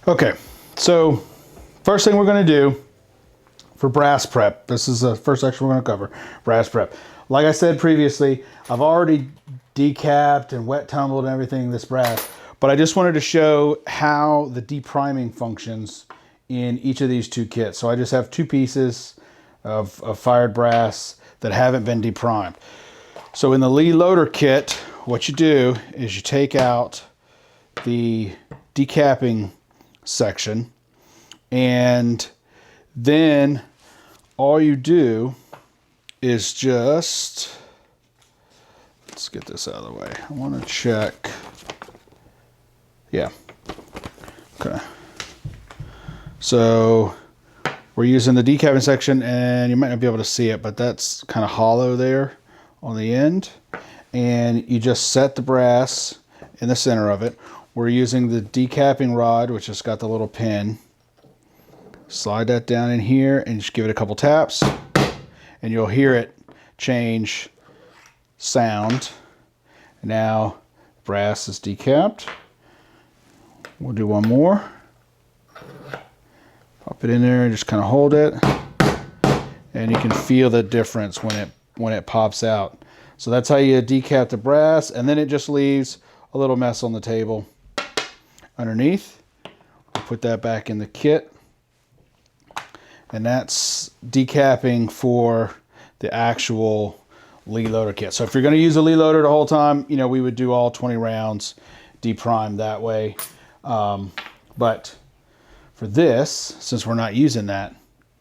Okay, so first thing we're going to do for brass prep, this is the first section we're going to cover, brass prep. Like I said previously, I've already decapped and wet tumbled and everything this brass, but I just wanted to show how the depriming functions in each of these two kits. So I just have two pieces of fired brass that haven't been deprimed. So in the Lee loader kit, what you do is you take out the decapping section, and then all you do is just, let's get this out of the way. I want to check. Yeah. Okay. So we're using the decapping section, and you might not be able to see it, but that's kind of hollow there on the end. And you just set the brass in the center of it. We're using the decapping rod, which has got the little pin. Slide that down in here and just give it a couple taps, and you'll hear it change sound. Now brass is decapped. We'll do one more. Pop it in there and just kind of hold it, and you can feel the difference when it pops out. So that's how you decap the brass, and then it just leaves a little mess on the table underneath. We'll put that back in the kit, and that's decapping for the actual Lee loader kit. So if you're going to use a Lee loader the whole time, you know, we would do all 20 rounds deprimed that way. But for this, since we're not using that,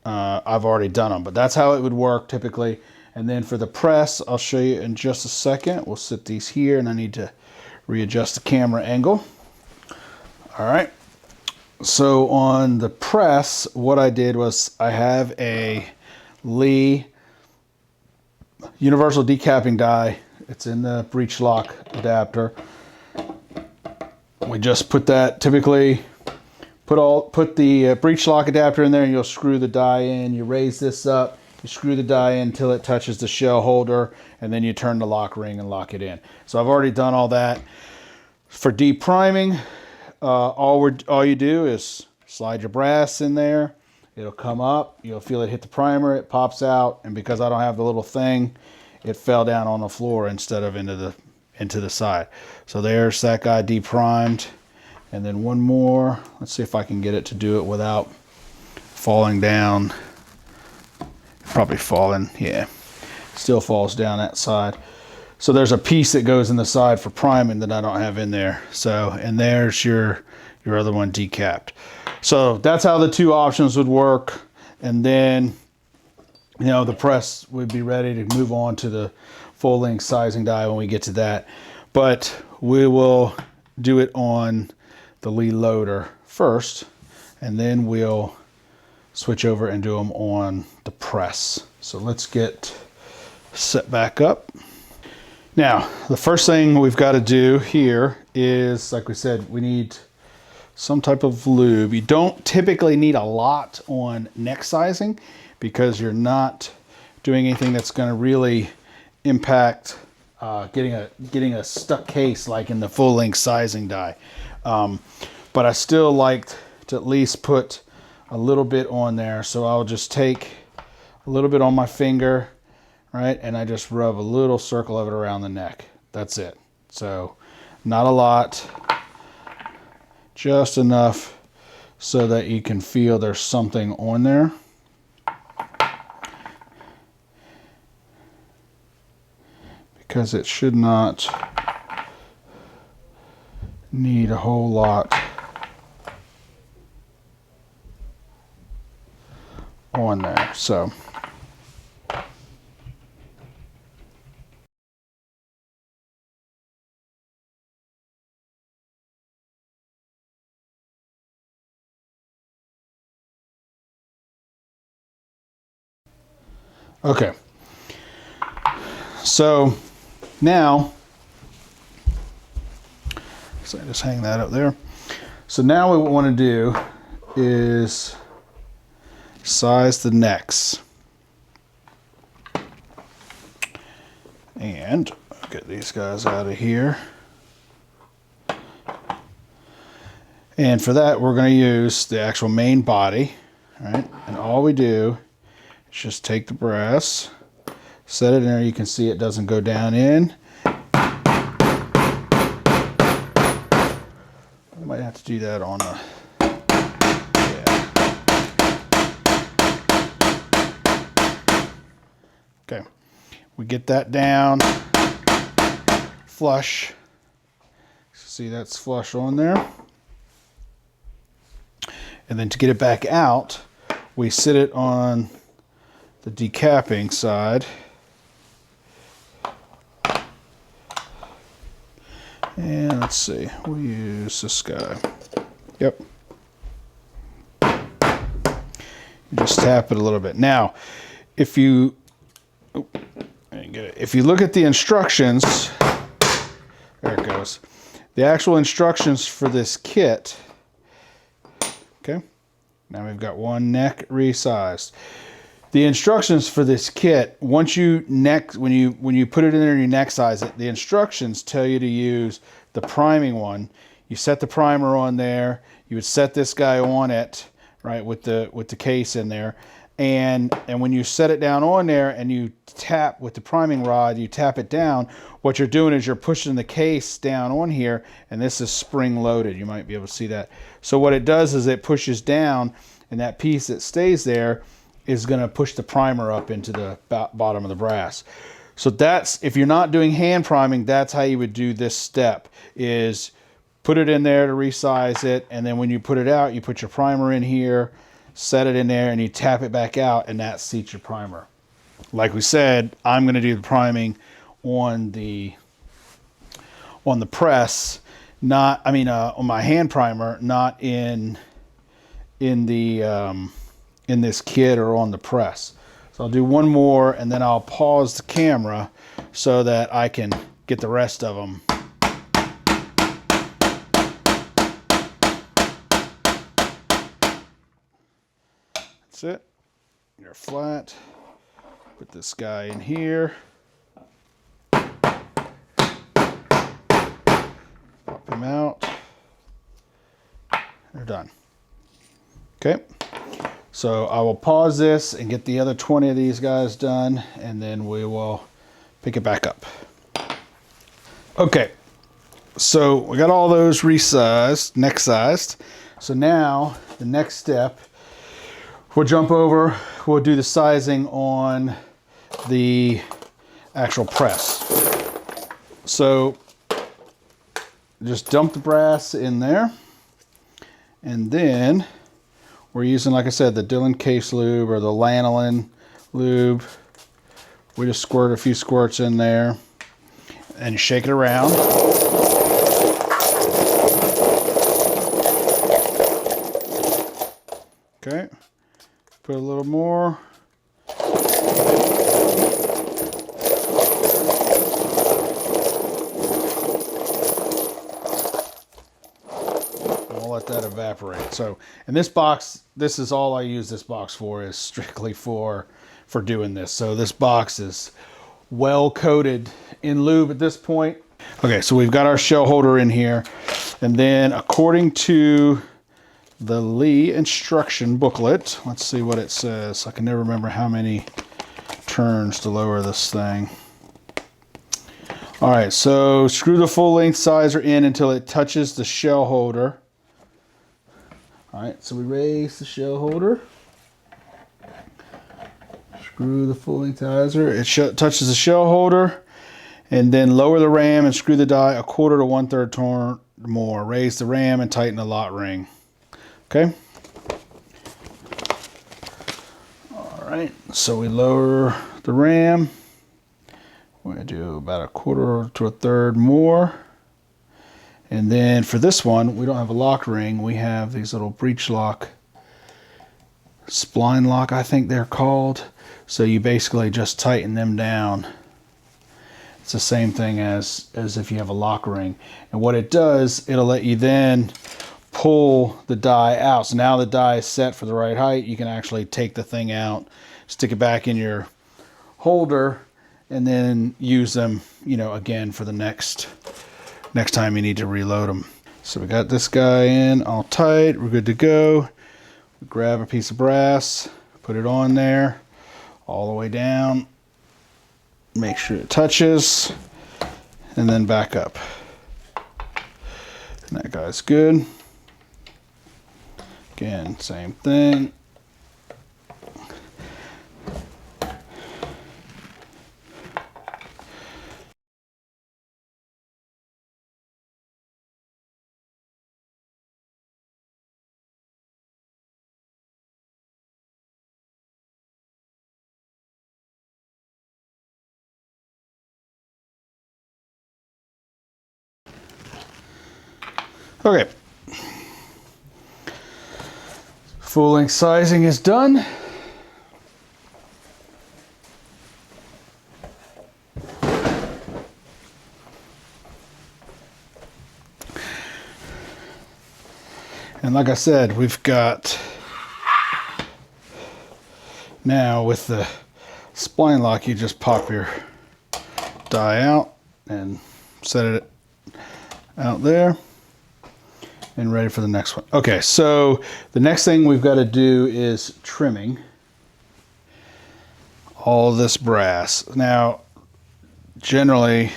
I've already done them, but that's how it would work typically. And then for the press, I'll show you in just a second. We'll sit these here, and I need to readjust the camera angle. All right. So on the press, what I did was I have a Lee universal decapping die. It's in the breech lock adapter. We just put that, typically put the breech lock adapter in there, and you'll screw the die in. You raise this up, you screw the die in until it touches the shell holder, and then you turn the lock ring and lock it in. So I've already done all that. For depriming, all you do is slide your brass in there. It'll come up, you'll feel it hit the primer, it pops out, and because I don't have the little thing, it fell down on the floor instead of into the side. So there's that guy deprimed. And then one more. Let's see if I can get it to do it without falling down. Probably falling, yeah. Still falls down that side. So there's a piece that goes in the side for priming that I don't have in there. So, and there's your other one decapped. So that's how the two options would work. And then, you know, the press would be ready to move on to the full length sizing die when we get to that. But we will do it on the Lee loader first, and then we'll switch over and do them on the press. So let's get set back up. Now, the first thing we've got to do here is, like we said, we need some type of lube. You don't typically need a lot on neck sizing because you're not doing anything that's going to really impact getting a stuck case like in the full length sizing die. But I still liked to at least put a little bit on there. So I'll just take a little bit on my finger, right? And I just rub a little circle of it around the neck. That's it. So not a lot, just enough so that you can feel there's something on there. Because it should not need a whole lot on there. So okay. So now, so just hang that up there. So now what we want to do is size the necks. And I'll get these guys out of here. And for that, we're going to use the actual main body. All right, and all we do is just take the brass, set it in there. You can see it doesn't go down in. I might have to do that on a, okay. We get that down flush. See, that's flush on there. And then to get it back out, we sit it on the decapping side. And let's see, we'll use this guy. Yep. You just tap it a little bit. Now, if you look at the instructions, there it goes. The actual instructions for this kit. Okay. Now we've got one neck resized. The instructions for this kit, once you when you put it in there and you neck size it, the instructions tell you to use the priming one. You set the primer on there. You would set this guy on it, right, with the case in there. And when you set it down on there and you tap with the priming rod, you tap it down, what you're doing is you're pushing the case down on here, and this is spring loaded. You might be able to see that. So what it does is it pushes down, and that piece that stays there is going to push the primer up into the bottom of the brass. So that's, if you're not doing hand priming, that's how you would do this step, is put it in there to resize it, and then when you put it out, you put your primer in here, set it in there, and you tap it back out, and that seats your primer. Like we said, I'm going to do the priming on the press, not, I mean, on my hand primer, not in this kit or on the press. So I'll do one more, and then I'll pause the camera so that I can get the rest of them. That's it. You're flat. Put this guy in here. Pop him out. They're done. Okay. So I will pause this and get the other 20 of these guys done, and then we will pick it back up. Okay. So we got all those resized, neck sized. So now the next step, we'll jump over, we'll do the sizing on the actual press. So just dump the brass in there, and then we're using, like I said, the Dillon case lube or the lanolin lube. We just squirt a few squirts in there and you shake it around. Okay, put a little more. We'll let that evaporate. So, and this box, this is all I use this box for, is strictly for doing this. So this box is well coated in lube at this point. Okay, so we've got our shell holder in here, and then according to the Lee instruction booklet, let's see what it says. I can never remember how many turns to lower this thing. All right, so screw the full length sizer in until it touches the shell holder. All right, so we raise the shell holder. Screw the full length sizer. It touches the shell holder, and then lower the ram and screw the die a quarter to 1/3 turn more. Raise the ram and tighten the lot ring. Okay. All right, so we lower the ram. We're going to do about a quarter to 1/3 more. And then for this one, we don't have a lock ring. We have these little breech lock, spline lock, I think they're called. So you basically just tighten them down. It's the same thing as if you have a lock ring. And what it does, it'll let you then pull the die out. So now the die is set for the right height. You can actually take the thing out, stick it back in your holder, and then use them, you know, again for the next time you need to reload them. So we got this guy in all tight. We're good to go. Grab a piece of brass, put it on there, all the way down. Make sure it touches, and then back up. And that guy's good. Again, same thing. Okay. Full length sizing is done. And like I said, we've got now with the spline lock, you just pop your die out and set it out there. And ready for the next one. Okay, so the next thing we've got to do is trimming all this brass. Now, generally,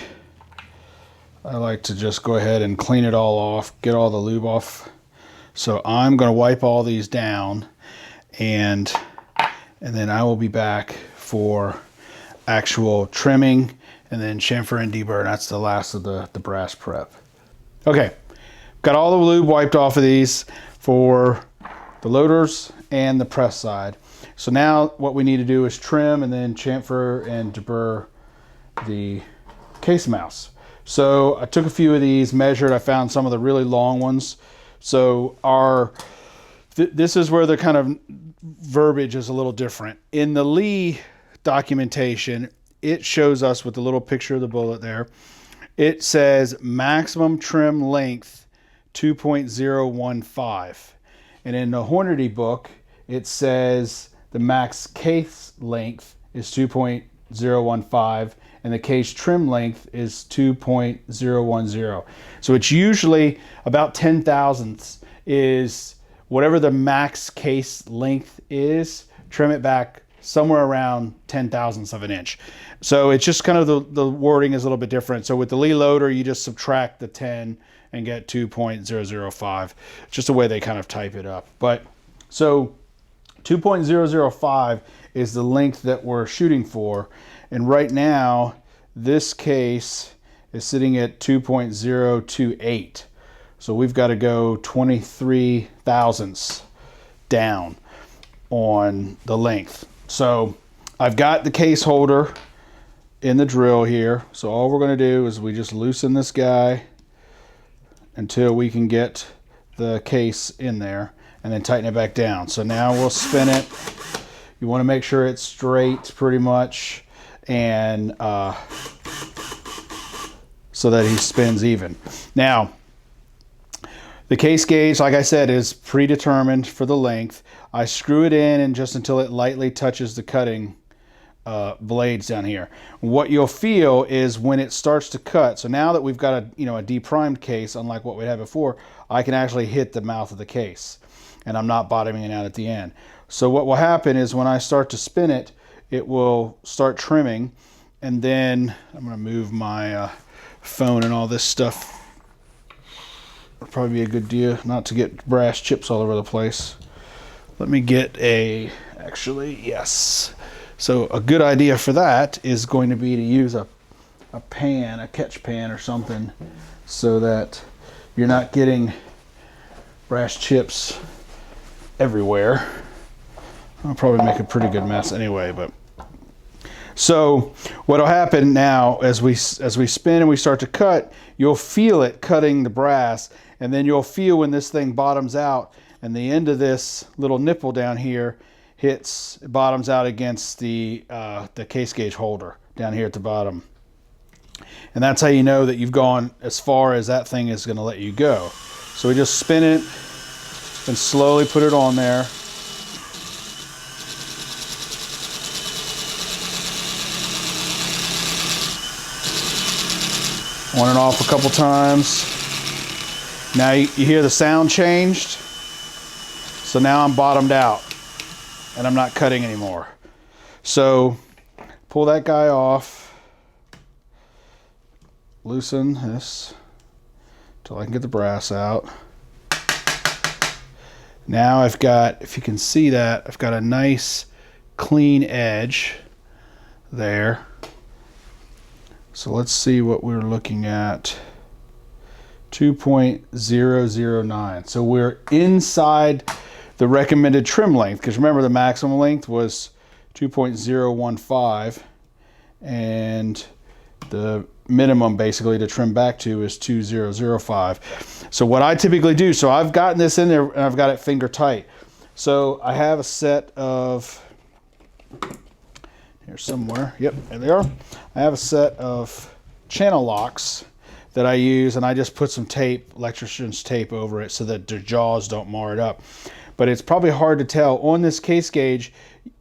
I like to just go ahead and clean it all off, get all the lube off. So I'm going to wipe all these down, and then I will be back for actual trimming, and then chamfer and deburr. That's the last of the brass prep. Okay. Got all the lube wiped off of these for the loaders and the press side. So now what we need to do is trim and then chamfer and deburr the case mounts. So I took a few of these, measured. I found some of the really long ones. So this is where the kind of verbiage is a little different. In the Lee documentation, it shows us with the little picture of the bullet there, it says maximum trim length 2.015, and in the Hornady book it says the max case length is 2.015 and the case trim length is 2.010. So it's usually about 10 thousandths is whatever the max case length is, trim it back somewhere around 10 thousandths of an inch. So it's just kind of the wording is a little bit different. So with the Lee loader, you just subtract the 10 and get 2.005. Just the way they kind of type it up. But so 2.005 is the length that we're shooting for. And right now, this case is sitting at 2.028. So we've got to go 23 thousandths down on the length. So I've got the case holder in the drill here. So all we're going to do is we just loosen this guy until we can get the case in there and then tighten it back down. So now we'll spin it. You want to make sure it's straight pretty much, and so that he spins even. Now, the case gauge, like I said, is predetermined for the length. I screw it in and just until it lightly touches the cutting blades down here. What you'll feel is when it starts to cut, so now that we've got a de-primed case, unlike what we had before, I can actually hit the mouth of the case and I'm not bottoming it out at the end. So what will happen is when I start to spin it, it will start trimming, and then I'm going to move my phone and all this stuff. It'll probably be a good deal not to get brass chips all over the place. Let me get yes. So a good idea for that is going to be to use a pan, a catch pan or something, so that you're not getting brass chips everywhere. I'll probably make a pretty good mess anyway, but so what'll happen now as we spin and we start to cut, you'll feel it cutting the brass, and then you'll feel when this thing bottoms out and the end of this little nipple down here bottoms out against the case gauge holder down here at the bottom. And that's how you know that you've gone as far as that thing is going to let you go. So we just spin it and slowly put it on there. On and off a couple times. Now you hear the sound changed. So now I'm bottomed out and I'm not cutting anymore. So pull that guy off, loosen this till I can get the brass out. Now I've got, if you can see that, I've got a nice clean edge there. So let's see what we're looking at. 2.009. So we're inside the recommended trim length, because remember the maximum length was 2.015 and the minimum basically to trim back to is 2.005. So what I typically do, so I've gotten this in there and I've got it finger tight. So I have a set of, here somewhere, yep, there they are. I have a set of channel locks that I use, and I just put some tape, electrician's tape over it so that the jaws don't mar it up. But it's probably hard to tell. On this case gauge,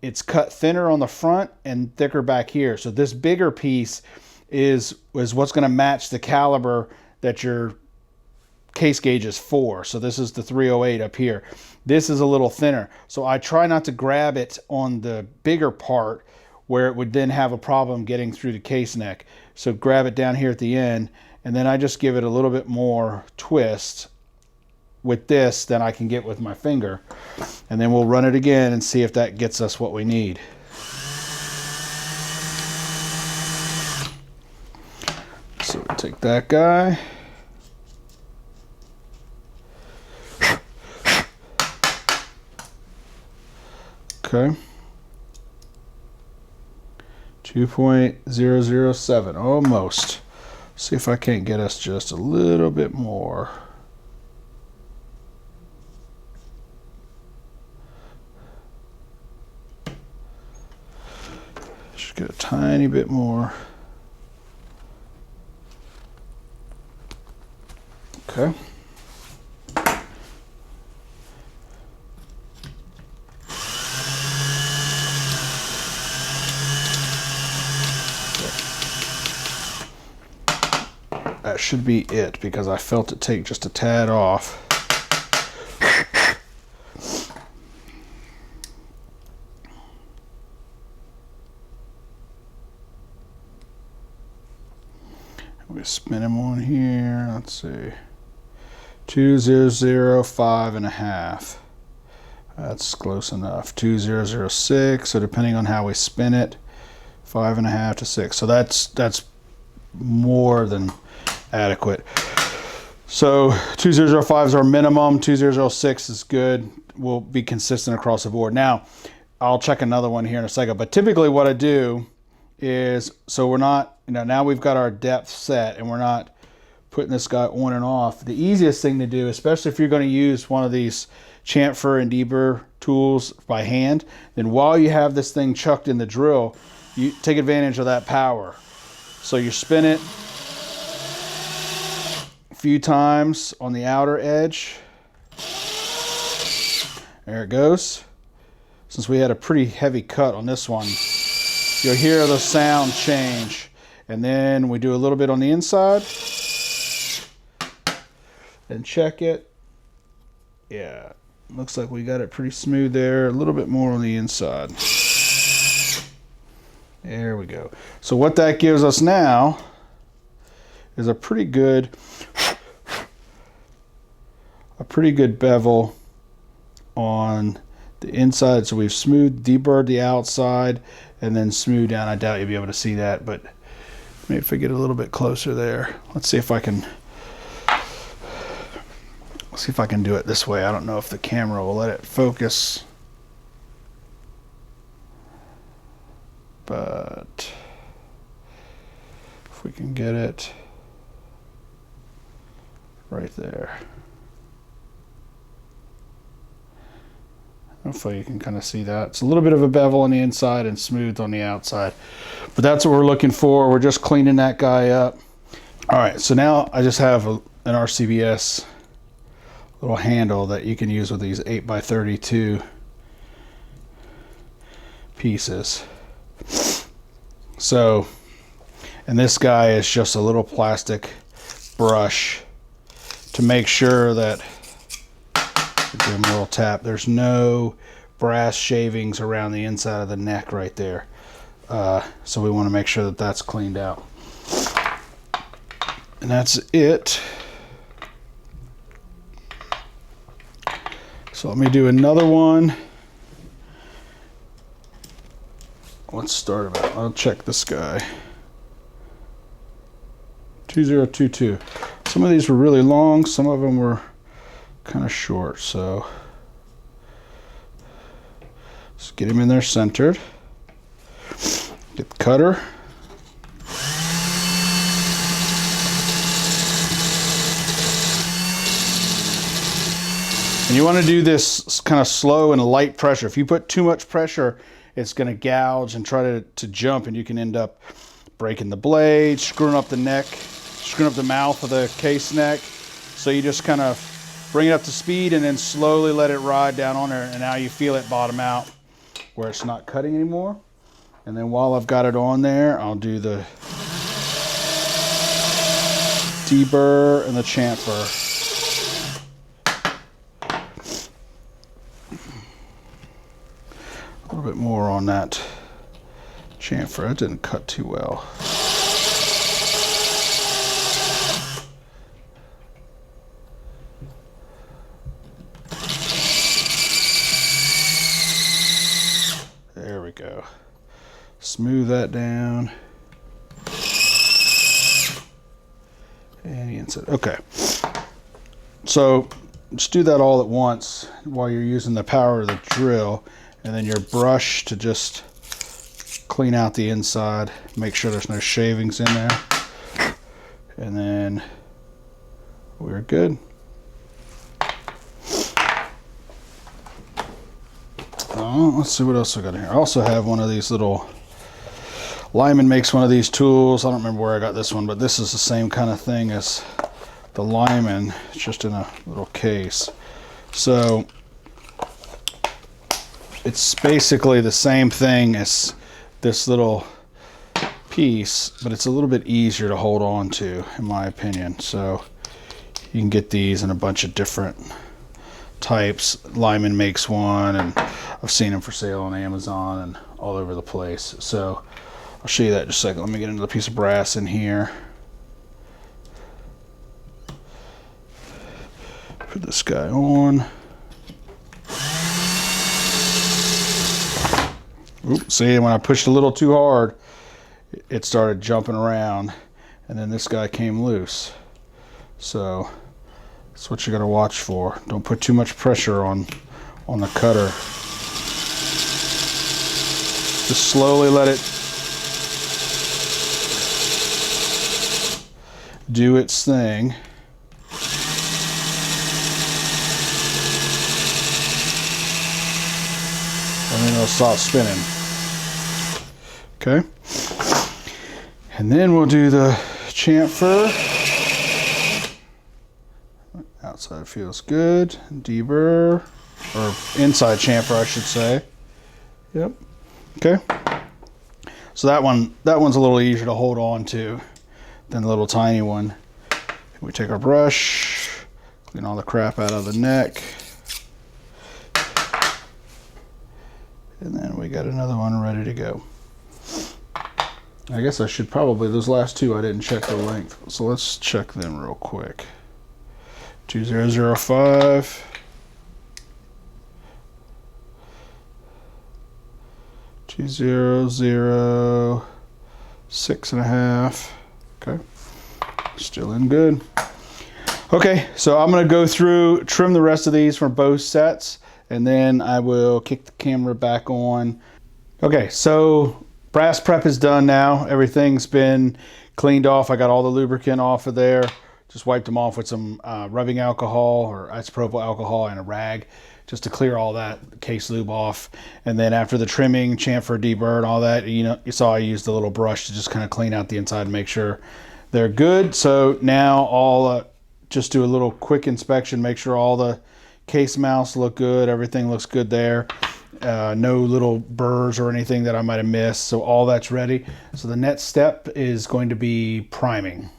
it's cut thinner on the front and thicker back here. So this bigger piece is what's going to match the caliber that your case gauge is for. So this is the 308 up here. This is a little thinner. So I try not to grab it on the bigger part where it would then have a problem getting through the case neck. So grab it down here at the end, and then I just give it a little bit more twist with this than I can get with my finger. And then we'll run it again and see if that gets us what we need. So we take that guy. Okay. 2.007, almost. See if I can't get us just a little bit more. Just get a tiny bit more. Okay. That should be it, because I felt it take just a tad off. We spin him on here. Let's see. 2.005 and a half. That's close enough. 2.006. So depending on how we spin it, 5.5 to 6. So that's more than adequate. So 2.005 is our minimum. 2.006 is good. We'll be consistent across the board. Now, I'll check another one here in a second. But typically what I do is, so we're not, now we've got our depth set and we're not putting this guy on and off. The easiest thing to do, especially if you're going to use one of these chamfer and deburr tools by hand, then while you have this thing chucked in the drill, you take advantage of that power. So you spin it a few times on the outer edge. There it goes. Since we had a pretty heavy cut on this one, you'll hear the sound change. And then we do a little bit on the inside and check it. Yeah, looks like we got it pretty smooth there. A little bit more on the inside. There we go. So what that gives us now is a pretty good bevel on the inside. So we've deburred the outside and then smoothed down. I doubt you'll be able to see that, but maybe if I get a little bit closer there. Let's see if I can do it this way. I don't know if the camera will let it focus, but if we can get it right there. Hopefully you can kind of see that. It's a little bit of a bevel on the inside and smooth on the outside. But that's what we're looking for. We're just cleaning that guy up. All right, so now I just have an RCBS little handle that you can use with these 8x32 pieces. So, and this guy is just a little plastic brush to make sure that, give them a little tap, there's no brass shavings around the inside of the neck right there. So we want to make sure that that's cleaned out. And that's it. So let me do another one. Let's start about, I'll check this guy. 2022. Some of these were really long, some of them were kind of short, so let's get him in there centered. Get the cutter. And you want to do this kind of slow and light pressure. If you put too much pressure, it's going to gouge and try to jump, and you can end up breaking the blade, screwing up the neck, screwing up the mouth of the case neck. So you just kind of bring it up to speed and then slowly let it ride down on there, and now you feel it bottom out where it's not cutting anymore. And then while I've got it on there, I'll do the deburr and the chamfer. A little bit more on that chamfer. It didn't cut too well. There we go. Smooth that down. And the inside. Okay. So just do that all at once while you're using the power of the drill. And then your brush to just clean out the inside, make sure there's no shavings in there, and then we're good. Let's see what else I got in here. I also have one of these little, Lyman makes one of these tools. I don't remember where I got this one, but this is the same kind of thing as the Lyman. It's just in a little case. So it's basically the same thing as this little piece, but it's a little bit easier to hold on to, in my opinion. So you can get these in a bunch of different types. Lyman makes one, and I've seen them for sale on Amazon and all over the place. So I'll show you that in just a second. Let me get another piece of brass in here. Put this guy on. Oops, see, when I pushed a little too hard, it started jumping around, and then this guy came loose. So that's what you got to watch for. Don't put too much pressure on the cutter. Just slowly let it do its thing. And then it'll stop spinning. Okay. And then we'll do the chamfer. Outside feels good. Deburr, or inside chamfer, I should say. Yep. Okay. So that one's a little easier to hold on to than the little tiny one. We take our brush, clean all the crap out of the neck. And then we got another one ready to go. I guess I should probably, those last two I didn't check the length, so let's check them real quick. 2005. 6.5. Okay, still in good. Okay, so I'm gonna go through, trim the rest of these from both sets, and then I will kick the camera back on. Okay, so brass prep is done now. Everything's been cleaned off. I got all the lubricant off of there. Just wiped them off with some rubbing alcohol or isopropyl alcohol and a rag, just to clear all that case lube off. And then after the trimming, chamfer, deburr, and all that, you saw I used a little brush to just kind of clean out the inside and make sure they're good. So now I'll just do a little quick inspection, make sure all the case mounts look good, everything looks good there. No little burrs or anything that I might have missed. So all that's ready. So the next step is going to be priming.